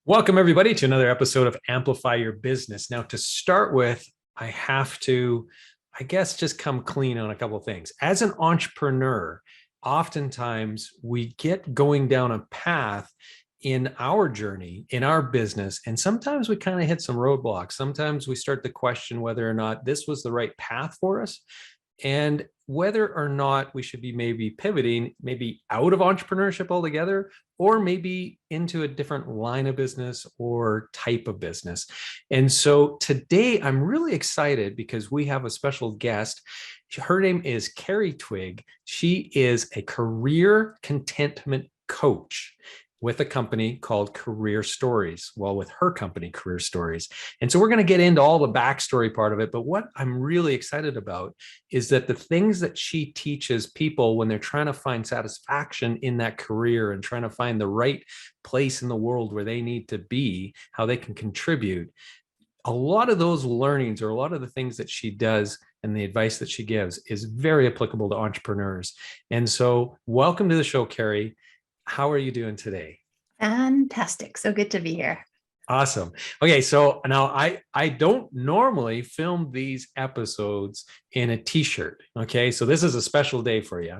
Welcome, everybody, to another episode of Amplify Your Business. Now, to start with, I have to, just come clean on a couple of things. As an entrepreneur, oftentimes we get going down a path in our journey, in our business, and sometimes we kind of hit some roadblocks. Sometimes we start to question whether or not this was the right path for us, and whether or not we should be maybe pivoting, maybe out of entrepreneurship altogether, or maybe into a different line of business or type of business. And so today I'm really excited because we have a special guest. Her name is Kerri Twigg. She is a career contentment coach with a company called Career Stories. Well, with her company, Career Stories. And so we're going to get into all the backstory part of it. But what I'm really excited about is that the things that she teaches people when they're trying to find satisfaction in that career and trying to find the right place in the world where they need to be, how they can contribute, a lot of those learnings or a lot of the things that she does and the advice that she gives is very applicable to entrepreneurs. And so welcome to the show, Kerri. How are you doing today? Fantastic. So good to be here. Awesome. Okay, so now I don't normally film these episodes in a t-shirt. Okay, so this is a special day for you.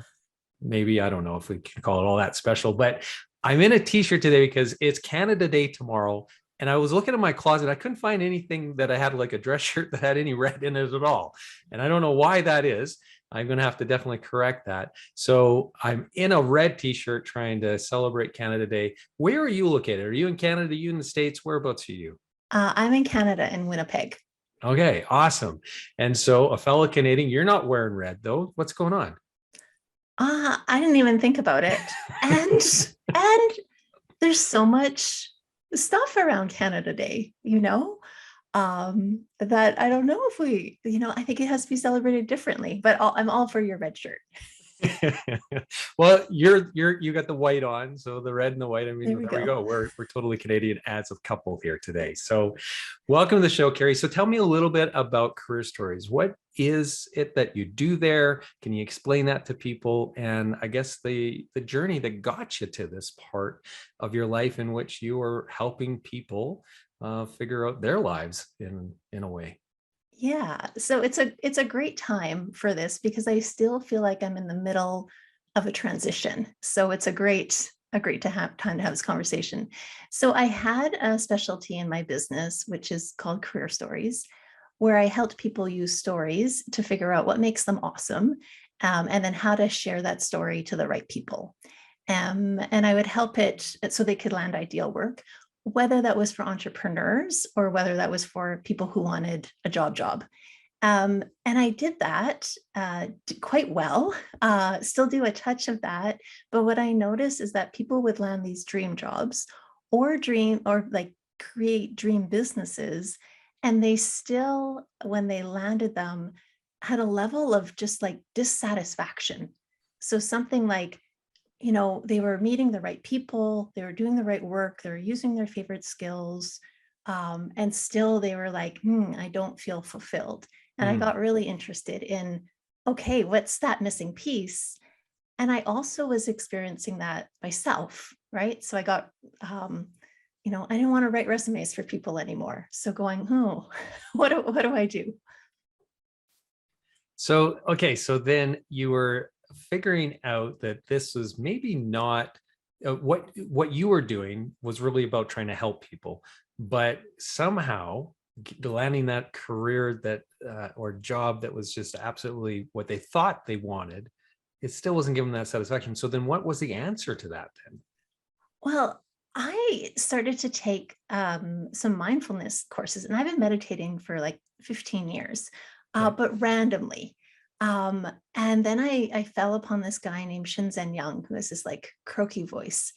Maybe I don't know if we can call it all that special, but I'm in a t-shirt today because it's Canada Day tomorrow. And I was looking in my closet. I couldn't find anything that I had like a dress shirt that had any red in it at all. And I don't know why that is. I'm going to have to definitely correct that. So I'm in a red t-shirt trying to celebrate Canada Day. Where are you located? Are you in Canada? Are you in the States? Whereabouts are you? I'm in Canada, in Winnipeg. Okay, awesome. And so a fellow Canadian, you're not wearing red though. What's going on? I didn't even think about it. And there's so much stuff around Canada Day, that I don't know if I think it has to be celebrated differently, but I'm all for your red shirt. Well, you got the white on, so the red and the white. I mean, There we there we go. go. We're totally Canadian as a couple here today. So, welcome to the show, Kerri. So, tell me a little bit about Career Stories. What is it that you do there? Can you explain that to people? And I guess the journey that got you to this part of your life in which you are helping people figure out their lives in a way. Yeah. So it's a great time for this because I still feel like I'm in the middle of a transition. So it's a great to have time to have this conversation. So I had a specialty in my business, which is called Career Stories, where I helped people use stories to figure out what makes them awesome, and then how to share that story to the right people. And I would help it so they could land ideal work, whether that was for entrepreneurs or whether that was for people who wanted a job. And I did that quite well, still do a touch of that. But what I noticed is that people would land these dream jobs or like create dream businesses. And they still, when they landed them, had a level of just like dissatisfaction. So something like, they were meeting the right people, they were doing the right work, they were using their favorite skills. And still they were like, I don't feel fulfilled. And I Hmm. got really interested in, okay, what's that missing piece? And I also was experiencing that myself, right? So I got, I didn't want to write resumes for people anymore. So going, oh, what do I do? So, okay, so then you were figuring out that this was maybe not what you were doing was really about trying to help people, but somehow landing that career that or job that was just absolutely what they thought they wanted, it still wasn't giving them that satisfaction. So then, what was the answer to that then? Well, I started to take some mindfulness courses, and I've been meditating for like 15 years, Okay. but randomly. And then I fell upon this guy named Shinzen Young, who has this like croaky voice.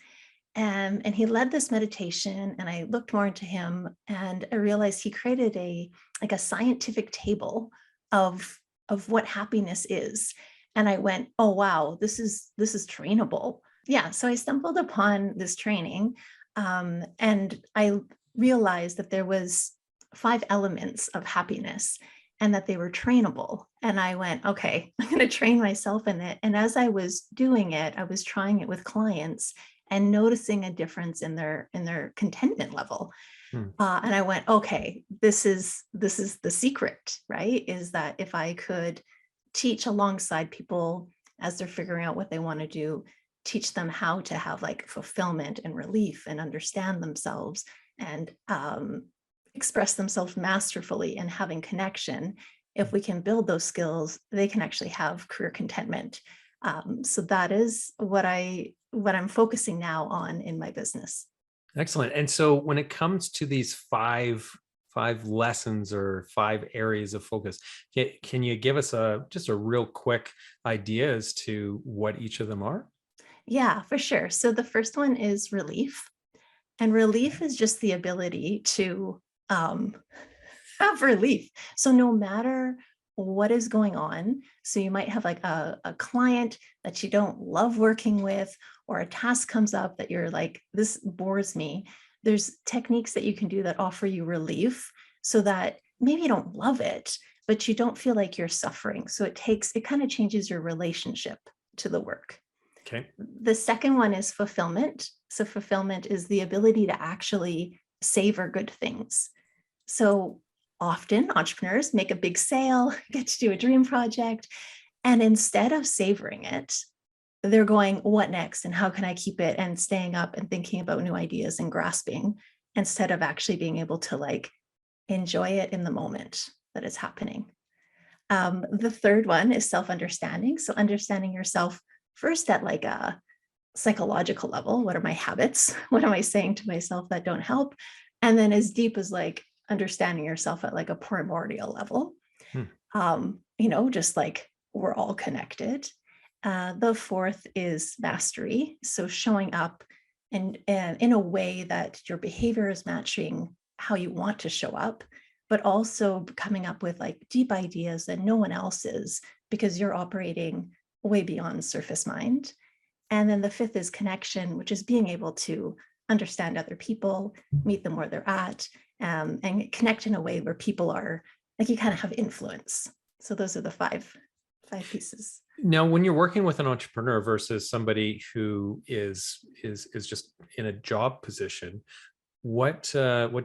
And he led this meditation, and I looked more into him, and I realized he created a scientific table of what happiness is. And I went, oh wow, this is trainable. Yeah, so I stumbled upon this training, and I realized that there was 5 elements of happiness and that they were trainable. And I went, okay, I'm going to train myself in it. And as I was doing it, I was trying it with clients, and noticing a difference in their contentment level. Hmm. And I went, okay, this is the secret, right? Is that if I could teach alongside people as they're figuring out what they want to do, teach them how to have like fulfillment and relief and understand themselves and express themselves masterfully and having connection. If we can build those skills, they can actually have career contentment. So that is what I'm focusing now on in my business. Excellent. And so when it comes to these five lessons or five areas of focus, can you give us just a real quick idea as to what each of them are? Yeah, for sure. So the first one is relief. And relief is just the ability to um, have relief. So no matter what is going on, so you might have like a client that you don't love working with, or a task comes up that you're like, this bores me. There's techniques that you can do that offer you relief so that maybe you don't love it, but you don't feel like you're suffering. So it kind of changes your relationship to the work. Okay. The second one is fulfillment. So fulfillment is the ability to actually savor good things. So often entrepreneurs make a big sale, get to do a dream project, and instead of savoring it, they're going, what next? And how can I keep it? And staying up and thinking about new ideas and grasping instead of actually being able to like enjoy it in the moment that it's happening. The third one is self-understanding. So understanding yourself first at like a psychological level. What are my habits? What am I saying to myself that don't help? And then as deep as like understanding yourself at like a primordial level. Hmm. Just like we're all connected. The fourth is mastery. So showing up and in a way that your behavior is matching how you want to show up, but also coming up with like deep ideas that no one else is because you're operating way beyond surface mind. And then the fifth is connection, which is being able to understand other people, meet them where they're at, and connect in a way where people are like you kind of have influence. So those are the five pieces. Now, when you're working with an entrepreneur versus somebody who is just in a job position, what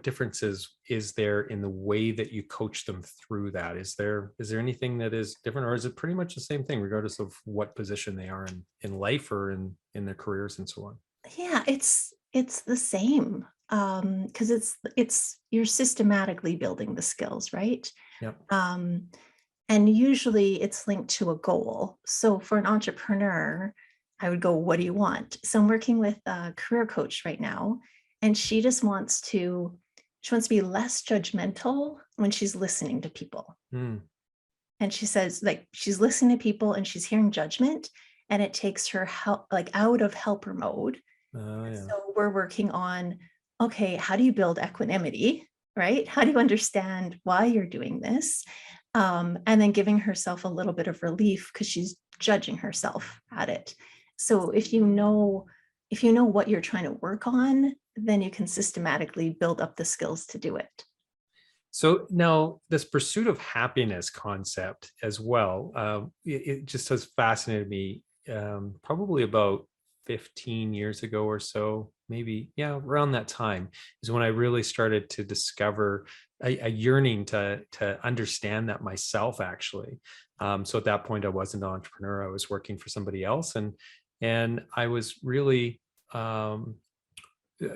differences is there in the way that you coach them through that? Is there anything that is different, or is it pretty much the same thing regardless of what position they are in life or in their careers and so on? Yeah, it's the same because it's you're systematically building the skills, right? Yeah. Um, and usually it's linked to a goal. So for an entrepreneur, I would go, what do you want? So I'm working with a career coach right now, and she wants to be less judgmental when she's listening to people. Mm. And she says, like, she's listening to people and she's hearing judgment, and it takes her help, like out of helper mode. Oh, And yeah. so we're working on, okay, how do you build equanimity, right? How do you understand why you're doing this? And then giving herself a little bit of relief because she's judging herself at it. So if you know what you're trying to work on, then you can systematically build up the skills to do it. So now this pursuit of happiness concept as well, it just has fascinated me. Probably about 15 years ago or so, maybe, yeah, around that time is when I really started to discover a yearning to understand that myself, actually. So at that point, I wasn't an entrepreneur; I was working for somebody else, and I was really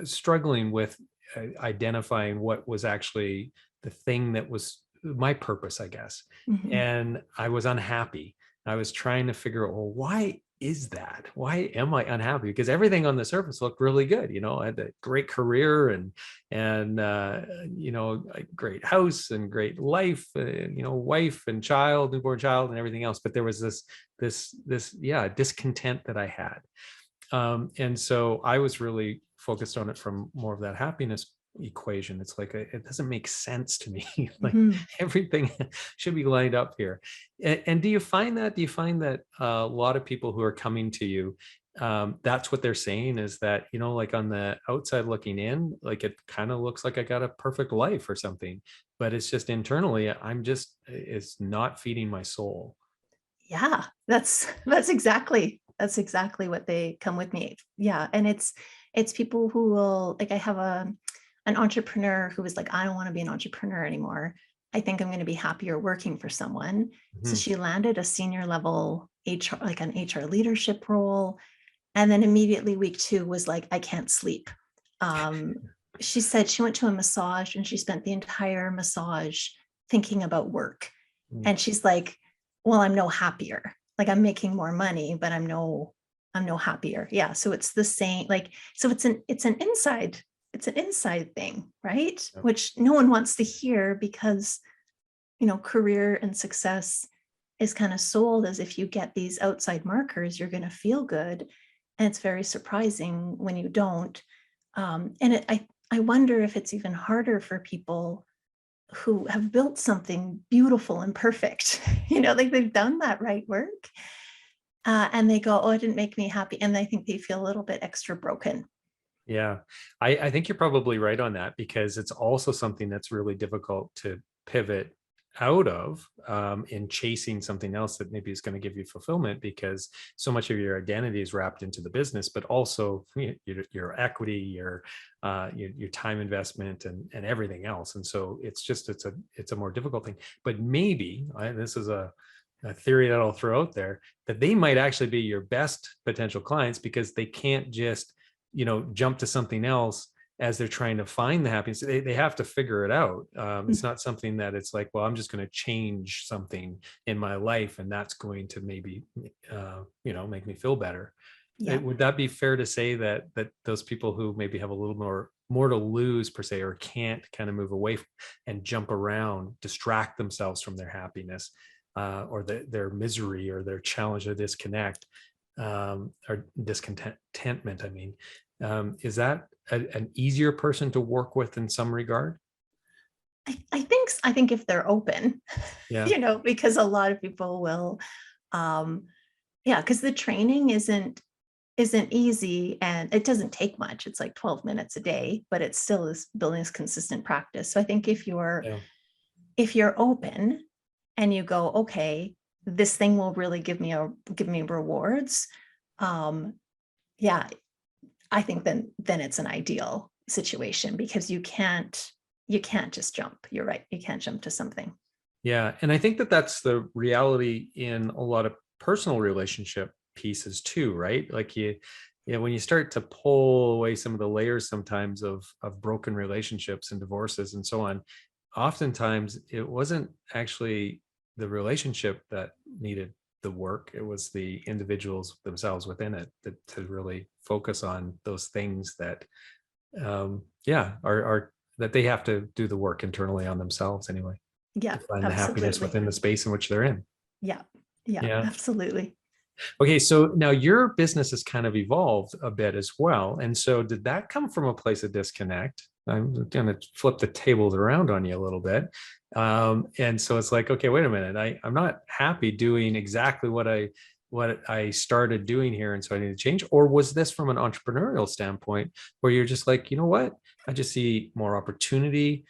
struggling with identifying what was actually the thing that was my purpose, I guess. Mhm. And I was unhappy. I was trying to figure out, well, why is that? Why am I unhappy? Because everything on the surface looked really good. I had a great career and a great house and great life, wife and child, newborn child, and everything else. But there was this discontent that I had. And so I was really focused on it from more of that happiness equation. It's like it doesn't make sense to me. Like Mhm. everything should be lined up here. And do you find that? Do you find that a lot of people who are coming to you, that's what they're saying is that, like on the outside looking in, like it kind of looks like I got a perfect life or something, but it's just internally, it's not feeding my soul. Yeah, that's exactly That's exactly what they come with me. Yeah. And it's people who will, like, I have an entrepreneur who was like, I don't want to be an entrepreneur anymore. I think I'm going to be happier working for someone. So Mhm. she landed a senior level HR, like an HR leadership role. And then immediately week 2 was like, I can't sleep. Um, she said she went to a massage and she spent the entire massage thinking about work. Mm. And she's like, well, I'm no happier. Like, I'm making more money, but I'm no happier. Yeah. So it's the same, like, so it's an inside thing, right? Yep. Which no one wants to hear because, career and success is kind of sold as if you get these outside markers, you're going to feel good. And it's very surprising when you don't. I wonder if it's even harder for people who have built something beautiful and perfect, like they've done that right work. And they go, oh, it didn't make me happy. And I think they feel a little bit extra broken. Yeah, I think you're probably right on that, because it's also something that's really difficult to pivot out of, in chasing something else that maybe is going to give you fulfillment, because so much of your identity is wrapped into the business, but also your equity, your time investment, and everything else. And so it's a more difficult thing. But maybe this is a theory that I'll throw out there, that they might actually be your best potential clients, because they can't just jump to something else as they're trying to find the happiness. They have to figure it out. It's not something that it's like, well, I'm just going to change something in my life and that's going to maybe make me feel better. Yeah. Would that be fair to say that those people who maybe have a little more to lose per se, or can't kind of move away and jump around, distract themselves from their happiness, or their misery, or their challenge, or disconnect, or discontentment, I mean, is that an easier person to work with in some regard? I think if they're open, Yeah. because a lot of people will, um, yeah, because the training isn't easy and it doesn't take much. It's like 12 minutes a day, but it still is building this consistent practice. So I think Yeah. if you're open and you go, okay, this thing will really give me rewards. Um, yeah, I think then it's an ideal situation because you can't just jump. You're right. You can't jump to something. Yeah. And I think that that's the reality in a lot of personal relationship pieces too, right? Like when you start to pull away some of the layers sometimes of broken relationships and divorces and so on, oftentimes it wasn't actually the relationship that needed the work. It was the individuals themselves within it, that to really focus on those things that are that they have to do the work internally on themselves anyway, Yeah, to find the happiness absolutely. within the space in which they're in. Yeah. Yeah, Yeah. absolutely. Okay, so now your business has kind of evolved a bit as well. And so did that come from a place of disconnect? I'm going to flip the tables around on you a little bit. And so it's like, okay, wait a minute. I'm not happy doing exactly what I started doing here. And so I need to change. Or was this from an entrepreneurial standpoint where you're just like, you know what? I just see more opportunity,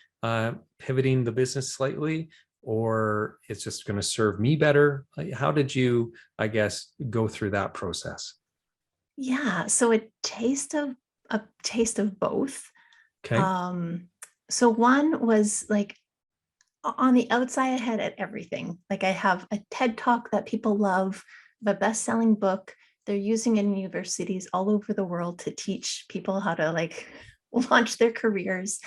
pivoting the business slightly, or it's just going to serve me better? Like, how did you, I guess, go through that process? Yeah, so a taste of both. Okay. Um, so one was like on the outside, I had everything. Like I have a TED Talk that people love, the best-selling book. They're using it in universities all over the world to teach people how to like launch their careers.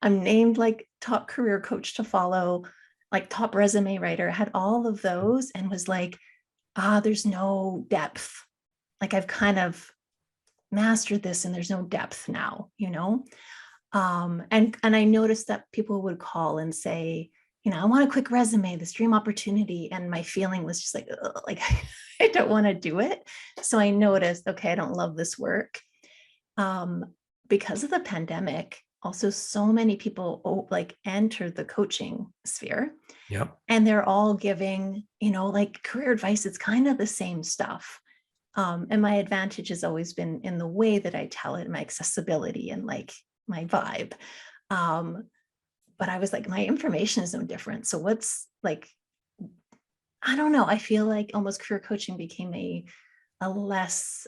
I'm named like top career coach to follow, like top resume writer, had all of those and was like, there's no depth. Like I've kind of mastered this and there's no depth now. And I noticed that people would call and say, I want a quick resume, this dream opportunity. And my feeling was just like, ugh, like I don't want to do it. So I noticed, okay, I don't love this work. Um, because of the pandemic, also so many people like entered the coaching sphere Yep. and they're all giving, like career advice. It's kind of the same stuff. And my advantage has always been in the way that I tell it, my accessibility and like my vibe. Um, but I was like, my information is no different. So what's like, I don't know. I feel like almost career coaching became a less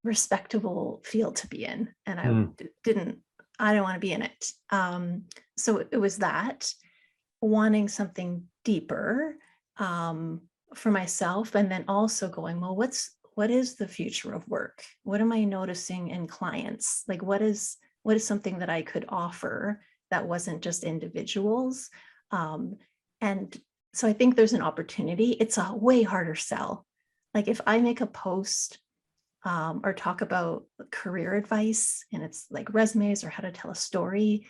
respectable field to be in, and Mm. I don't want to be in it. So it was that, wanting something deeper for myself, and then also going, well, what is the future of work? What am I noticing in clients? Like, what is something that I could offer that wasn't just individuals? And so I think there's an opportunity. It's a way harder sell. Like if I make a post or talk about career advice, and it's like resumes or how to tell a story,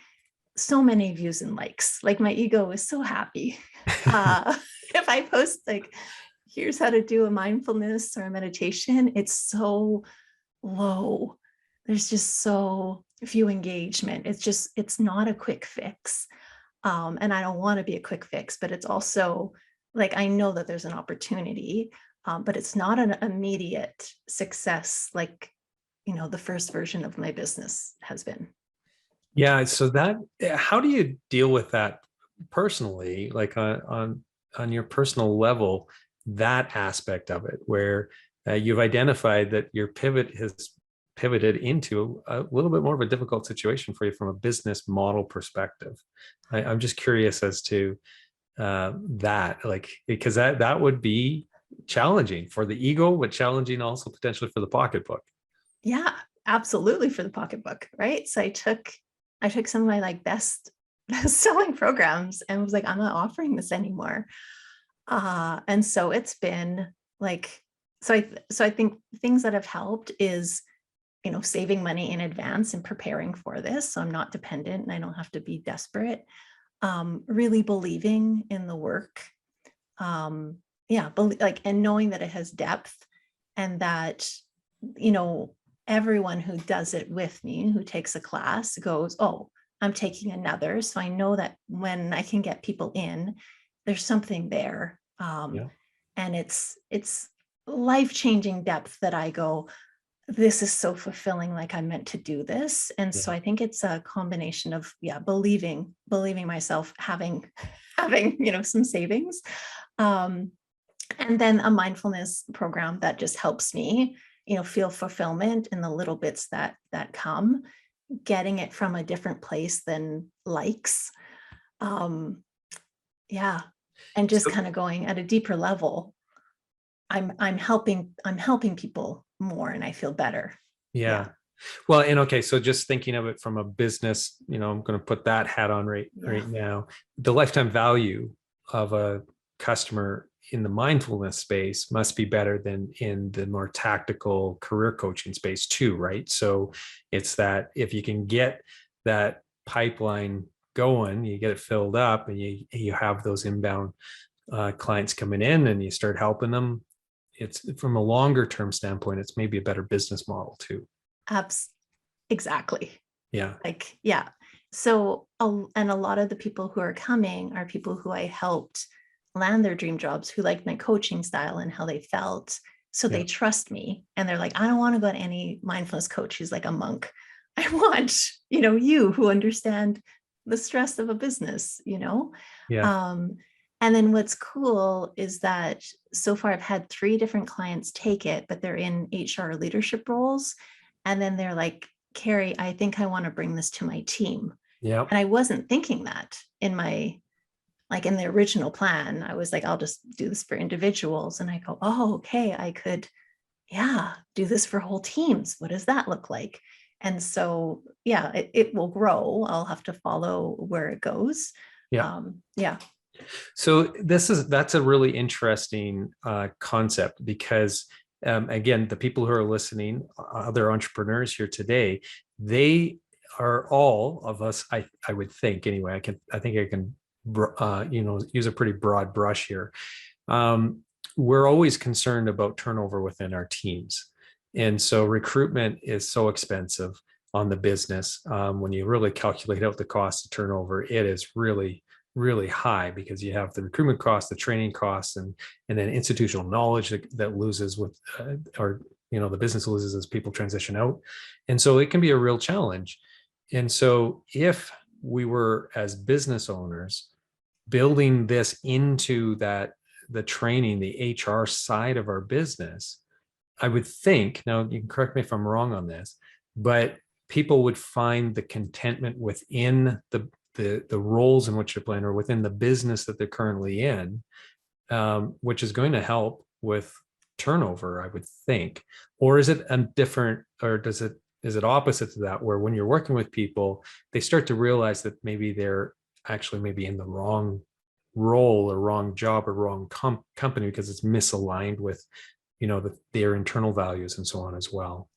so many views and likes. Like my ego is so happy. Uh, if I post like, here's how to do a mindfulness or a meditation, it's so low. There's just so few engagement. It's not a quick fix. And I don't want to be a quick fix, but it's also like, I know that there's an opportunity, but it's not an immediate success like, the first version of my business has been. Yeah. So that, how do you deal with that personally, like on your personal level, that aspect of it, where you've identified that your pivot has pivoted into a little bit more of a difficult situation for you from a business model perspective. I'm just curious as to that, like, because that would be challenging for the ego, but challenging also potentially for the pocketbook. Yeah, absolutely, for the pocketbook, right? So I took some of my like best selling programs and was like, I'm not offering this anymore. And so it's been like, so I think things that have helped is, saving money in advance and preparing for this. So I'm not dependent and I don't have to be desperate. Really believing in the work. Yeah, like, and knowing that it has depth, and that, you know, everyone who does it with me, who takes a class, goes, oh, I'm taking another. So I know that when I can get people in, there's something there. Yeah. And it's life-changing depth that I go, this is so fulfilling, like I'm meant to do this. And so Yeah. I think it's a combination of, yeah, believing myself, having having, some savings. Um, and then a mindfulness program that just helps me, feel fulfillment in the little bits that come, getting it from a different place than likes. Um, yeah. And just So kind of going at a deeper level. I'm helping people more and I feel better. Yeah. yeah. Well, and okay, so just thinking of it from a business, I'm going to put that hat on Yeah. right now. The lifetime value of a customer in the mindfulness space must be better than in the more tactical career coaching space too, right? So it's that if you can get that pipeline going, you get it filled up, and you have those inbound clients coming in, and you start helping them. It's from a longer term standpoint, it's maybe a better business model too. Abs- exactly. Yeah. Like, yeah. So, and a lot of the people who are coming are people who I helped land their dream jobs, who liked my coaching style and how they felt. So Yeah. they trust me and they're like, I don't want to go to any mindfulness coach who's like a monk. I want, you who understand the stress of a business. Yeah. Um, and then what's cool is that so far I've had 3 different clients take it, but they're in HR leadership roles. And then they're like, Kerri, I think I want to bring this to my team. Yeah. And I wasn't thinking that in the original plan. I was like, I'll just do this for individuals. And I go, oh, okay, I could, yeah, do this for whole teams. What does that look like? And so, yeah, it will grow. I'll have to follow where it goes. Yeah. Yeah. So that's a really interesting concept, because again, the people who are listening, other entrepreneurs here today, they are all of us. I would think anyway. I think I can use a pretty broad brush here. Um, we're always concerned about turnover within our teams, and so recruitment is so expensive on the business. When you really calculate out the cost of turnover, it is really high, because you have the recruitment costs, the training costs, and then institutional knowledge that loses with or the business loses as people transition out. And so it can be a real challenge. And so if we were, as business owners, building this into the training, the HR side of our business, I would think, now you can correct me if I'm wrong on this, but people would find the contentment within the roles in which they're playing or within the business that they're currently in, which is going to help with turnover, I would think. Or is it a different, or is it opposite to that, where when you're working with people, they start to realize that maybe they're actually maybe in the wrong role or wrong job or wrong company because it's misaligned with, their internal values and so on as well.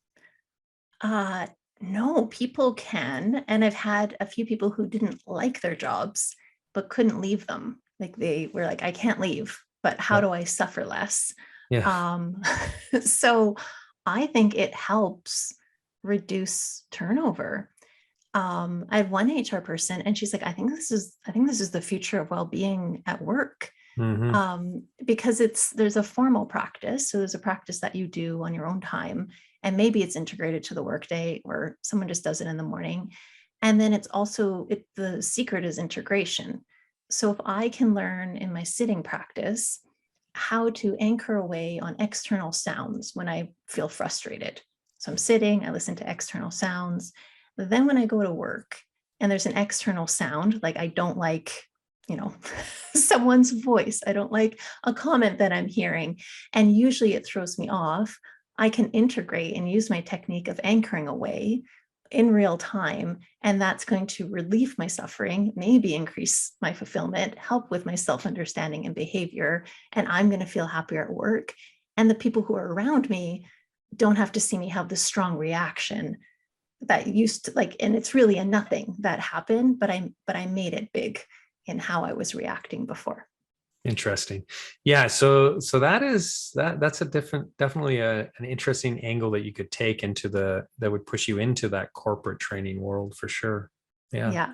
Uh, no, people can. And I've had a few people who didn't like their jobs, but couldn't leave them. Like they were like, I can't leave, but how Yeah. do I suffer less? Yeah. Um, so I think it helps reduce turnover. I have one HR person and she's like, I think this is the future of well-being at work. Mm-hmm. Because there's a formal practice. So there's a practice that you do on your own time. And maybe it's integrated to the workday or someone just does it in the morning. And then it's also, the secret is integration. So if I can learn in my sitting practice how to anchor away on external sounds when I feel frustrated. So I'm sitting, I listen to external sounds. Then when I go to work and there's an external sound, like I don't like, someone's voice. I don't like a comment that I'm hearing. And usually it throws me off. I can integrate and use my technique of anchoring away in real time. And that's going to relieve my suffering, maybe increase my fulfillment, help with my self-understanding and behavior. And I'm going to feel happier at work. And the people who are around me don't have to see me have this strong reaction that used to and it's really a nothing that happened, but I made it big in how I was reacting before. Interesting. Yeah. So that's definitely an interesting angle that you could take that would push you into that corporate training world for sure. Yeah. Yeah.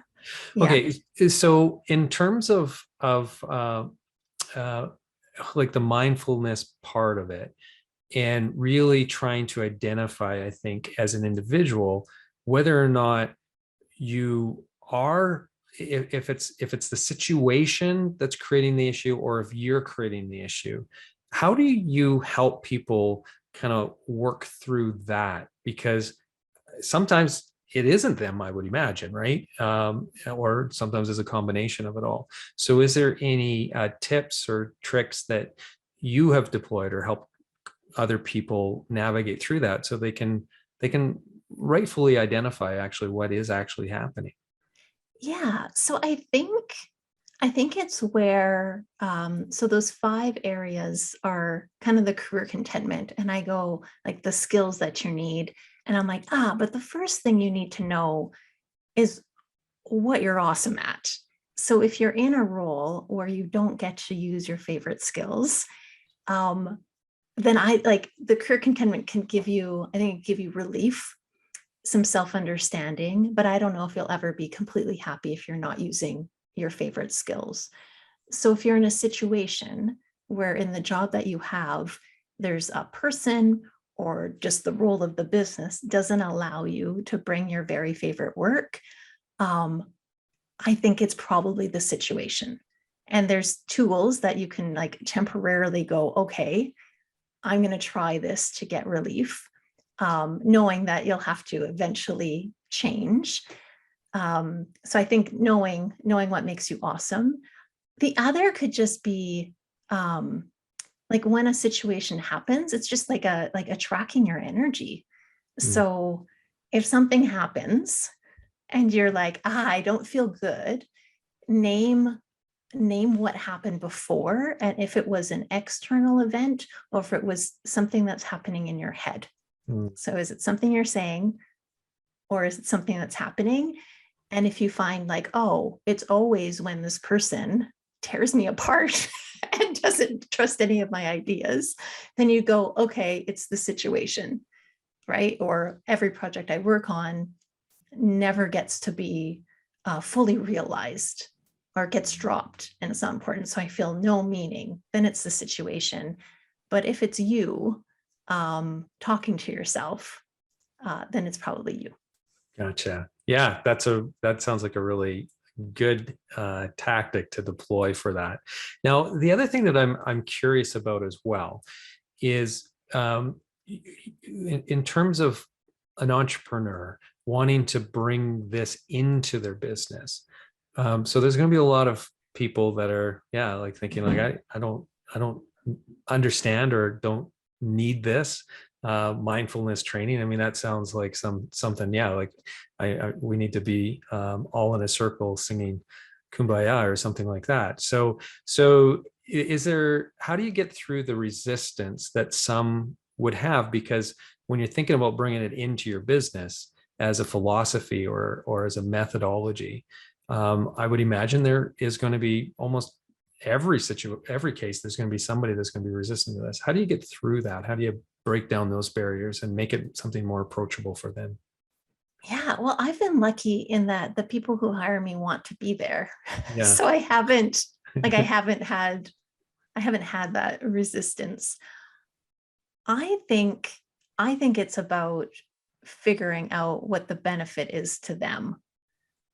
Yeah. Okay. So in terms of uh, like the mindfulness part of it, and really trying to identify, I think, as an individual, whether or not you are, if it's the situation that's creating the issue or if you're creating the issue, how do you help people kind of work through that? Because sometimes it isn't them, I would imagine, right? Or sometimes it's a combination of it all. So is there any tips or tricks that you have deployed or help other people navigate through that so they can rightfully identify actually what is actually happening? Yeah. So I think it's where so those 5 areas are kind of the career contentment. And I go like the skills that you need. And I'm like, but the first thing you need to know is what you're awesome at. So if you're in a role where you don't get to use your favorite skills, um, then I like the career contentment can give you, I think, give you relief, some self-understanding, but I don't know if you'll ever be completely happy if you're not using your favorite skills. So if you're in a situation where in the job that you have, there's a person or just the role of the business doesn't allow you to bring your very favorite work, um, I think it's probably the situation. And there's tools that you can like temporarily go, okay, I'm going to try this to get relief, knowing that you'll have to eventually change. So I think knowing what makes you awesome. The other could just be like when a situation happens, it's just like a tracking your energy. Mm. So if something happens and you're like, I don't feel good, name what happened before and if it was an external event or if it was something that's happening in your head. Mm. So is it something you're saying or is it something that's happening? And if you find like, oh, it's always when this person tears me apart and doesn't trust any of my ideas, then you go, okay, it's the situation, right? Or every project I work on never gets to be fully realized or gets dropped and it's not important. So I feel no meaning, then it's the situation. But if it's you talking to yourself, then it's probably you. Gotcha. Yeah, that sounds like a really good tactic to deploy for that. Now, the other thing that I'm curious about as well is in terms of an entrepreneur wanting to bring this into their business. So there's going to be a lot of people that are, yeah, like thinking like, I don't understand or don't need this mindfulness training. I mean, that sounds like something, yeah, like we need to be all in a circle singing Kumbaya or something like that. So is there, how do you get through the resistance that some would have? Because when you're thinking about bringing it into your business as a philosophy or as a methodology, I would imagine there is going to be almost every case, there's going to be somebody that's going to be resistant to this. How do you get through that? How do you break down those barriers and make it something more approachable for them? Yeah, well, I've been lucky in that the people who hire me want to be there. Yeah. So I haven't, like, I haven't had that resistance. I think, I think it's about figuring out what the benefit is to them,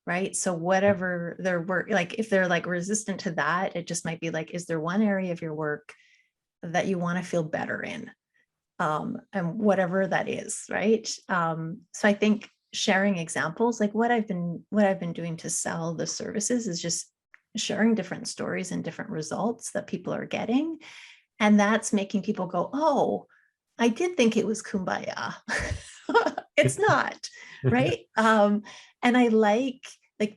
right? So whatever their work, like if they're like resistant to that, it just might be like, is there one area of your work that you want to feel better in? And whatever that is, right? So I think sharing examples, like what I've been doing to sell the services is just sharing different stories and different results that people are getting. And that's making people go, oh, I did think it was kumbaya. It's not, right? And I like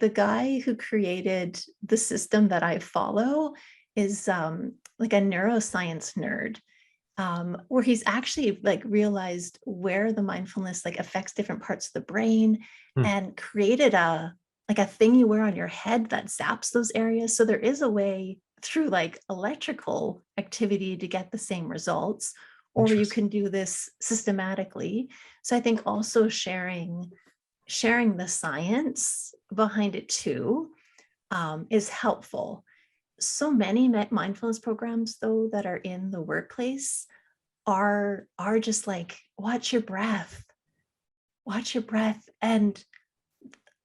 the guy who created the system that I follow is like a neuroscience nerd, where he's actually like realized where the mindfulness like affects different parts of the brain Hmm. and created a like a thing you wear on your head that zaps those areas. So there is a way through like electrical activity to get the same results, or you Interesting. can do this systematically. So I think also sharing the science behind it too, is helpful. So many mindfulness programs though that are in the workplace are just like watch your breath. And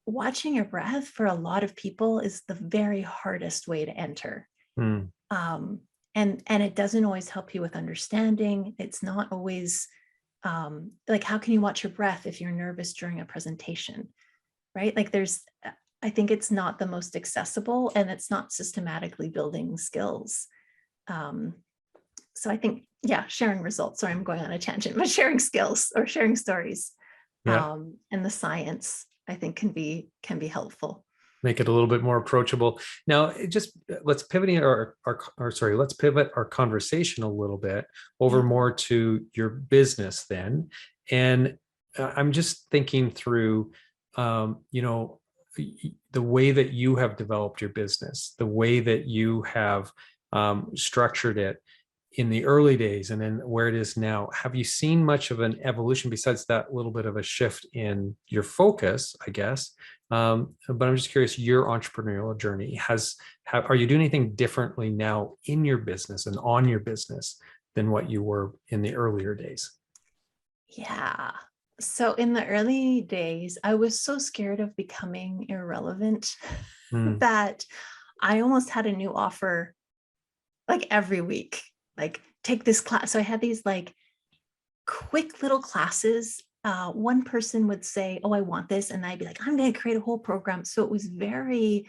watching your breath for a lot of people is the very hardest way to enter. Hmm. um, and it doesn't always help you with understanding. It's not always like, how can you watch your breath if you're nervous during a presentation, right? Like I think it's not the most accessible, and it's not systematically building skills. um, so I think, yeah, sharing results, sorry, I'm going on a tangent, but sharing skills or sharing stories, Yeah. and the science, I think can be helpful. Make it a little bit more approachable. Now, let's pivot let's pivot our conversation a little bit over Yeah. more to your business then. And I'm just thinking through, you know, the way that you have developed your business, the way that you have structured it in the early days and then where it is now. Have you seen much of an evolution besides that little bit of a shift in your focus, I guess? But I'm just curious, your entrepreneurial journey are you doing anything differently now in your business and on your business than what you were in the earlier days? Yeah. So in the early days, I was so scared of becoming irrelevant Mm, that I almost had a new offer like every week. Like, take this class. So I had these like quick little classes. One person would say, oh, I want this. And I'd be like, I'm going to create a whole program. So it was very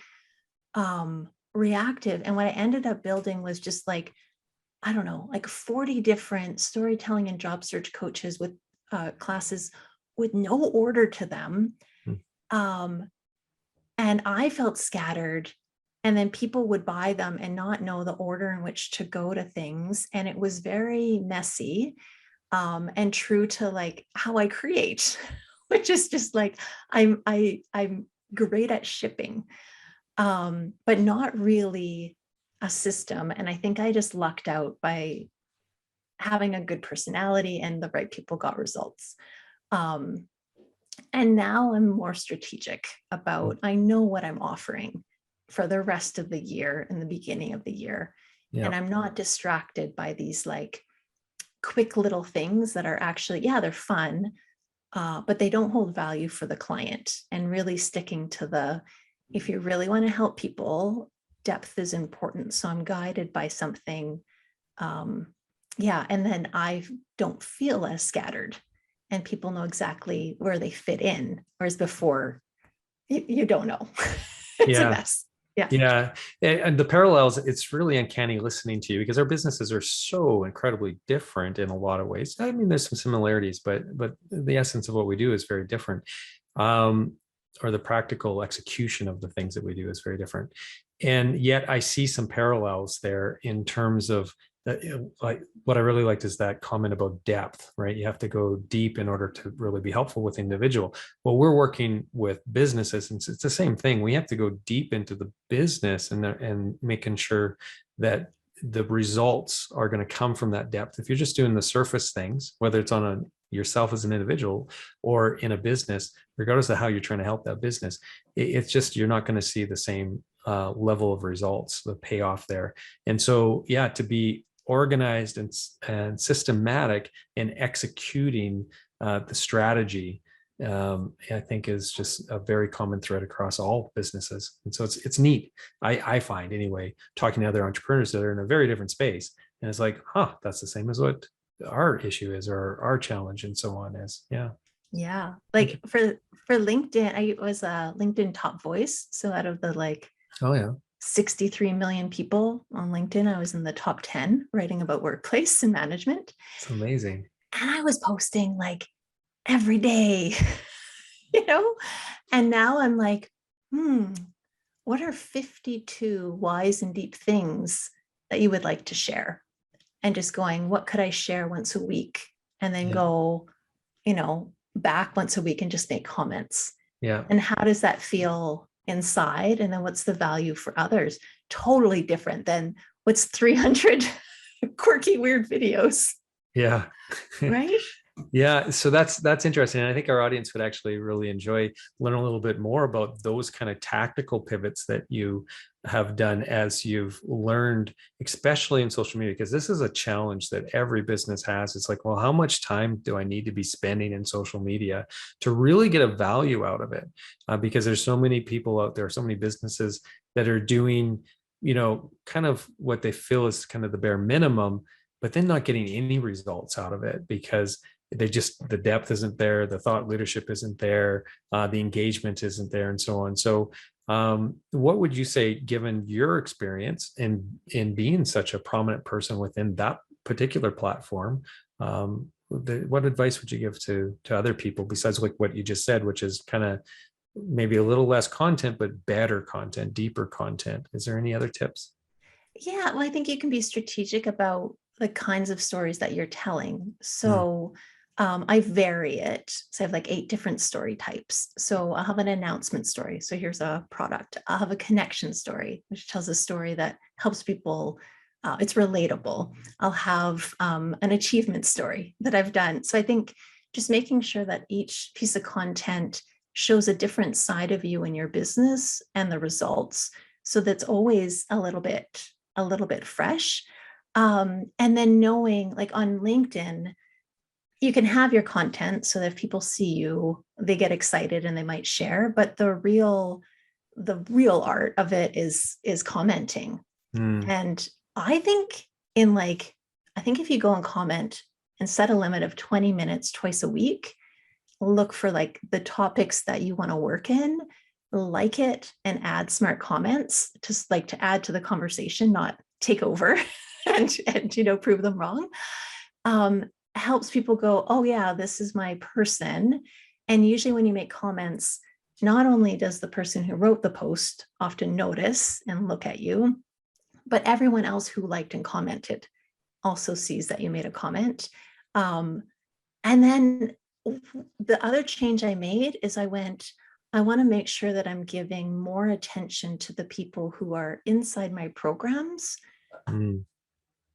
reactive. And what I ended up building was just like, I don't know, like 40 different storytelling and job search coaches with classes with no order to them. mm, Um, and I felt scattered. And then people would buy them and not know the order in which to go to things. And it was very messy, and true to like how I create, which is just like I'm great at shipping, but not really a system. And I think I just lucked out by having a good personality and the right people got results. Um, and now I'm more strategic mm. about, I know what I'm offering for the rest of the year and the beginning of the year. Yeah. And I'm not distracted by these like quick little things that are actually, yeah, they're fun, but they don't hold value for the client, and really sticking to if you really want to help people, depth is important. So I'm guided by something. Yeah. And then I don't feel as scattered and people know exactly where they fit in. Whereas before, you don't know. It's a Yeah. mess. Yeah. Yeah. And the parallels, it's really uncanny listening to you because our businesses are so incredibly different in a lot of ways. I mean, there's some similarities, but the essence of what we do is very different. Um, or the practical execution of the things that we do is very different. And yet I see some parallels there in terms of like what I really liked is that comment about depth, right? You have to go deep in order to really be helpful with the individual. Well, we're working with businesses, and it's the same thing. We have to go deep into the business and making sure that the results are going to come from that depth. If you're just doing the surface things, whether it's on a yourself as an individual or in a business, regardless of how you're trying to help that business, it's just you're not going to see the same level of results, the payoff there. And so, yeah, to be organized and systematic in executing the strategy, I think is just a very common thread across all businesses. And so it's neat. I find anyway, talking to other entrepreneurs that are in a very different space. And it's like, huh, that's the same as what our issue is or our challenge and so on is. Yeah. Yeah. Like for LinkedIn, I was a LinkedIn top voice. So out of the like Oh yeah. 63 million people on LinkedIn, I was in the top 10 writing about workplace and management. It's amazing. And I was posting like every day, you know? And now I'm like, what are 52 wise and deep things that you would like to share? And just going, what could I share once a week? And then Yeah. go, back once a week and just make comments. Yeah. And how does that feel inside? And then what's the value for others? Totally different than what's 300 quirky, weird videos, Yeah. right? Yeah, so that's interesting. And I think our audience would actually really enjoy learning a little bit more about those kind of tactical pivots that you have done as you've learned, especially in social media, because this is a challenge that every business has. It's like, well, how much time do I need to be spending in social media to really get a value out of it? Because there's so many people out there, so many businesses that are doing, kind of what they feel is kind of the bare minimum, but then not getting any results out of it because the depth isn't there, the thought leadership isn't there, the engagement isn't there, and so on. So what would you say, given your experience in being such a prominent person within that particular platform, what advice would you give to other people besides like what you just said, which is kind of maybe a little less content but better content, deeper content? Is there any other tips? Yeah, well, I think you can be strategic about the kinds of stories that you're telling. Mm, So I vary it. So I have like 8 different story types. So I'll have an announcement story. So here's a product. I'll have a connection story, which tells a story that helps people. It's relatable. I'll have an achievement story that I've done. So I think just making sure that each piece of content shows a different side of you in your business and the results. So that's always a little bit fresh. And then knowing like on LinkedIn, you can have your content so that if people see you, they get excited and they might share. But the real art of it is commenting. mm, And I think I think if you go and comment and set a limit of 20 minutes twice a week, look for like the topics that you want to work in, like it, and add smart comments just like to add to the conversation, not take over and prove them wrong. Helps people go, oh yeah, this is my person. And usually when you make comments, not only does the person who wrote the post often notice and look at you, but everyone else who liked and commented also sees that you made a comment. And then the other change I made is I want to make sure that I'm giving more attention to the people who are inside my programs mm.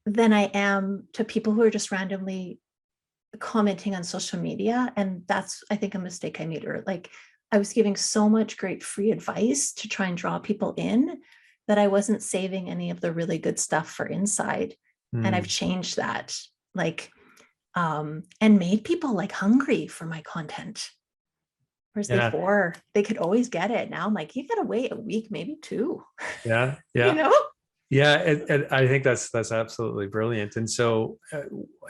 than I am to people who are just randomly commenting on social media. And that's, I think, a mistake I made. Or like I was giving so much great free advice to try and draw people in that I wasn't saving any of the really good stuff for inside. And I've Mm. changed that. Like, and made people like hungry for my content. Whereas Yeah. before they could always get it. Now I'm like, you got to wait a week, maybe two, Yeah. you Yeah. know? Yeah, and I think that's absolutely brilliant. And so,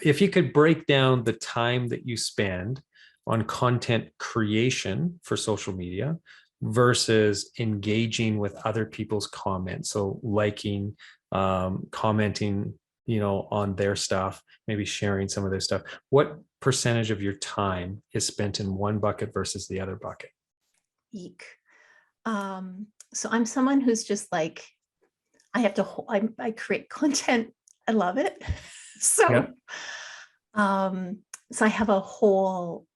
if you could break down the time that you spend on content creation for social media versus engaging with other people's comments, so liking, commenting, on their stuff, maybe sharing some of their stuff. What percentage of your time is spent in one bucket versus the other bucket? Eek. So I'm someone who's just like, I have to, I create content. I love it. Yeah. So, um, so I have a whole,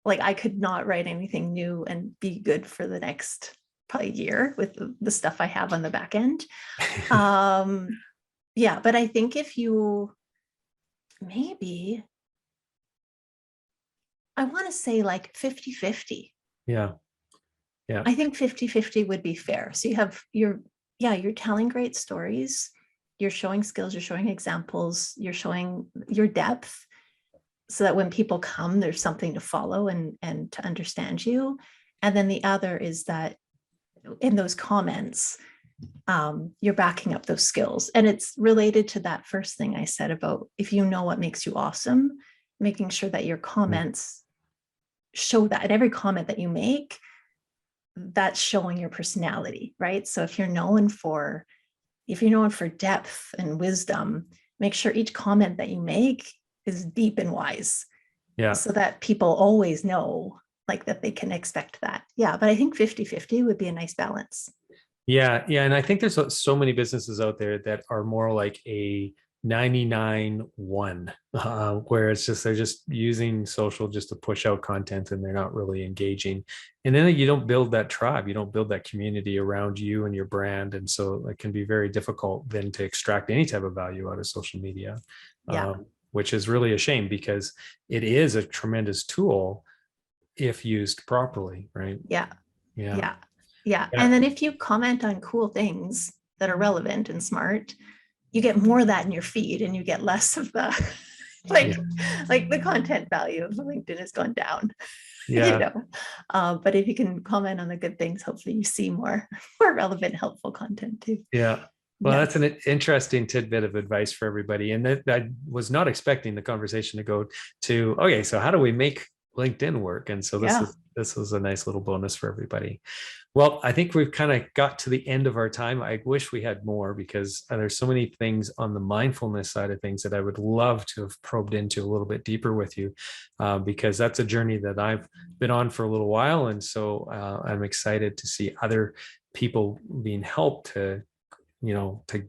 like I could not write anything new and be good for the next probably year with the stuff I have on the back end. Yeah, but I think if you maybe, I want to say like 50-50. Yeah. Yeah. I think 50-50 would be fair. So you have you're telling great stories, you're showing skills, you're showing examples, you're showing your depth so that when people come, there's something to follow and to understand you. And then the other is that in those comments, you're backing up those skills. And it's related to that first thing I said about if you know what makes you awesome, making sure that your comments show that. And every comment that you make, that's showing your personality, right? So if you're known for depth and wisdom, make sure each comment that you make is deep and wise, Yeah. so that people always know like that they can expect that. Yeah, but I think 50-50 would be a nice balance. Yeah, yeah, and I think there's so many businesses out there that are more like a 99-1, where it's just they're just using social just to push out content and they're not really engaging. And then you don't build that tribe, you don't build that community around you and your brand, and so it can be very difficult then to extract any type of value out of social media, Yeah. which is really a shame because it is a tremendous tool if used properly, right? Yeah. Yeah, Yeah. Yeah. yeah, And then if you comment on cool things that are relevant and smart, you get more of that in your feed and you get less of the like yeah, like the content value of LinkedIn has gone down. You yeah. know, but if you can comment on the good things, hopefully you see more relevant, helpful content too. Yeah. Well, Yeah. that's an interesting tidbit of advice for everybody. And that I was not expecting the conversation to go to, okay, so how do we make LinkedIn work? And so Yeah. this was a nice little bonus for everybody. Well, I think we've kind of got to the end of our time. I wish we had more because there's so many things on the mindfulness side of things that I would love to have probed into a little bit deeper with you, because that's a journey that I've been on for a little while. And so I'm excited to see other people being helped to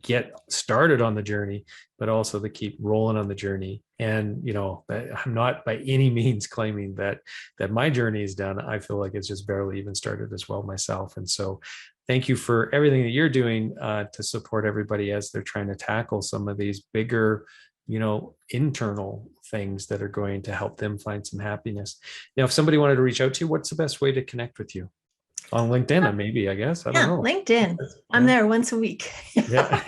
get started on the journey, but also to keep rolling on the journey. And I'm not by any means claiming that my journey is done. I feel like it's just barely even started as well myself. And so thank you for everything that you're doing to support everybody as they're trying to tackle some of these bigger internal things that are going to help them find some happiness. If somebody wanted to reach out to you, what's the best way to connect with you? On LinkedIn, maybe, I guess. I don't Yeah. know. LinkedIn. I'm Yeah. there once a week. Yeah.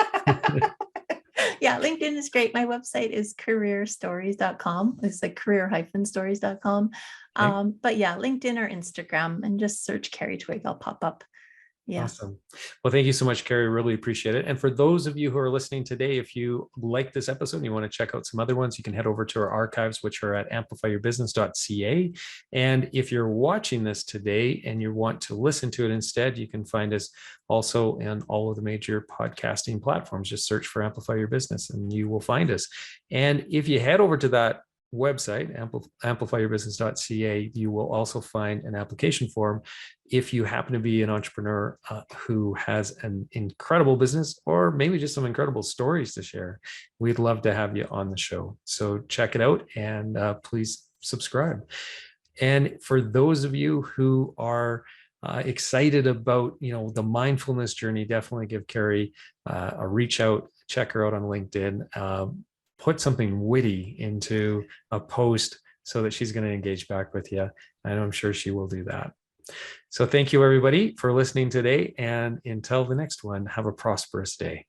Yeah, LinkedIn is great. My website is careerstories.com. It's like career-stories.com. Okay. But yeah, LinkedIn or Instagram and just search Kerri Twigg. I'll pop up. Yeah. Awesome. Well, thank you so much, Kerri. Really appreciate it. And for those of you who are listening today, if you like this episode and you want to check out some other ones, you can head over to our archives, which are at amplifyyourbusiness.ca. And if you're watching this today and you want to listen to it instead, you can find us also on all of the major podcasting platforms. Just search for Amplify Your Business and you will find us. And if you head over to that website, amplifyyourbusiness.ca, you will also find an application form if you happen to be an entrepreneur who has an incredible business or maybe just some incredible stories to share. We'd love to have you on the show. So check it out and please subscribe. And for those of you who are excited about the mindfulness journey, definitely give Kerri a reach out, check her out on LinkedIn. Put something witty into a post so that she's going to engage back with you. And I'm sure she will do that. So thank you, everybody, for listening today. And until the next one, have a prosperous day.